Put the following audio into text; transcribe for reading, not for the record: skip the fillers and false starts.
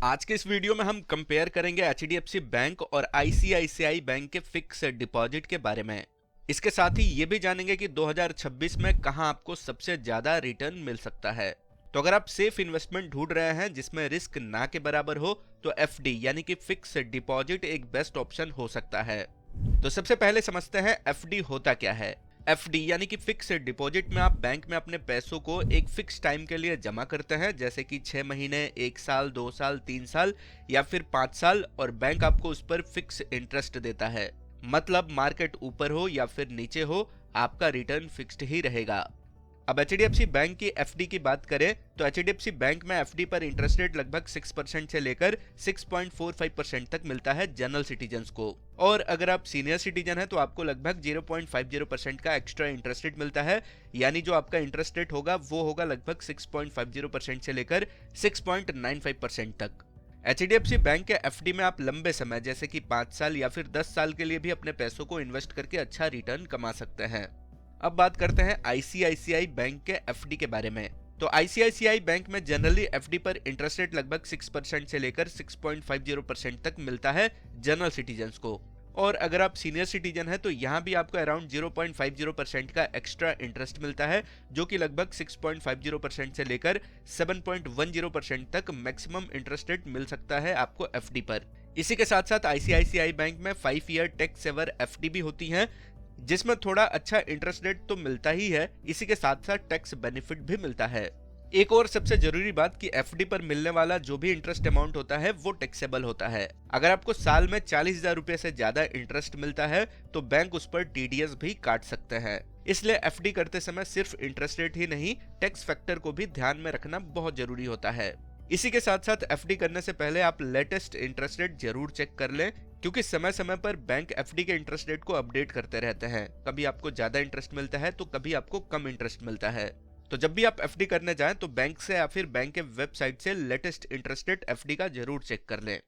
आज के इस वीडियो में हम कंपेयर करेंगे एचडीएफसी बैंक और आईसीआईसीआई बैंक के फिक्स डिपॉजिट के बारे में। इसके साथ ही ये भी जानेंगे कि 2026 में कहां आपको सबसे ज्यादा रिटर्न मिल सकता है। तो अगर आप सेफ इन्वेस्टमेंट ढूंढ रहे हैं जिसमें रिस्क ना के बराबर हो तो एफडी यानी कि फिक्स डिपॉजिट एक बेस्ट ऑप्शन हो सकता है। तो सबसे पहले समझते हैं एफडी होता क्या है। एफडी यानी कि फिक्स डिपॉजिट में आप बैंक में अपने पैसों को एक फिक्स टाइम के लिए जमा करते हैं, जैसे कि 6 महीने, 1 साल, 2 साल, 3 साल या फिर 5 साल, और बैंक आपको उस पर फिक्स इंटरेस्ट देता है। मतलब मार्केट ऊपर हो या फिर नीचे हो, आपका रिटर्न फिक्स्ड ही रहेगा। अब एचडीएफसी बैंक की एफडी की बात करें तो एचडीएफसी बैंक में एफडी पर इंटरेस्ट रेट लगभग 6% से लेकर 6.45% तक मिलता है जनरल सिटीजन्स को, और अगर आप सीनियर सिटीजन हैं तो आपको लगभग 0.50% का एक्स्ट्रा इंटरेस्ट रेट मिलता है। यानी जो आपका इंटरेस्ट रेट होगा वो होगा लगभग 6.50% से लेकर 6.95% तक। एचडीएफसी बैंक के एफडी में आप लंबे समय जैसे कि 5 साल या फिर 10 साल के लिए भी अपने पैसों को इन्वेस्ट करके अच्छा रिटर्न कमा सकते हैं। अब बात करते हैं आईसीआईसीआई बैंक के एफडी के बारे में। तो आईसीआईसीआई बैंक में जनरली एफडी पर इंटरेस्ट रेट लगभग 6% से लेकर 6.50% तक मिलता है जनरल सिटीजन्स को, और अगर आप सीनियर सिटीजन हैं तो यहाँ भी आपको अराउंड 0.50% का एक्स्ट्रा इंटरेस्ट मिलता है, जो कि लगभग 6.50% से लेकर 7.10% तक मैक्सिमम इंटरेस्ट रेट मिल सकता है आपको एफडी पर। इसी के साथ साथ आईसीआईसीआई बैंक में 5 ईयर टैक्स सेवर एफडी भी होती हैं, जिसमें थोड़ा अच्छा इंटरेस्ट रेट तो मिलता ही है, इसी के साथ साथ टैक्स बेनिफिट भी मिलता है। एक और सबसे जरूरी बात कि एफडी पर मिलने वाला जो भी इंटरेस्ट अमाउंट होता है वो टैक्सेबल होता है। अगर आपको साल में 40,000 रुपए से ज्यादा इंटरेस्ट मिलता है तो बैंक उस पर टीडीएस भी काट सकते हैं। इसलिए एफडी करते समय सिर्फ इंटरेस्ट रेट ही नहीं, टैक्स फैक्टर को भी ध्यान में रखना बहुत जरूरी होता है। इसी के साथ साथ एफडी करने से पहले आप लेटेस्ट इंटरेस्ट रेट जरूर चेक कर लें, क्योंकि समय समय पर बैंक एफडी के इंटरेस्ट रेट को अपडेट करते रहते हैं। कभी आपको ज्यादा इंटरेस्ट मिलता है तो कभी आपको कम इंटरेस्ट मिलता है। तो जब भी आप एफडी करने जाएं तो बैंक से या फिर बैंक के वेबसाइट से लेटेस्ट इंटरेस्ट रेट एफडी का जरूर चेक कर लें।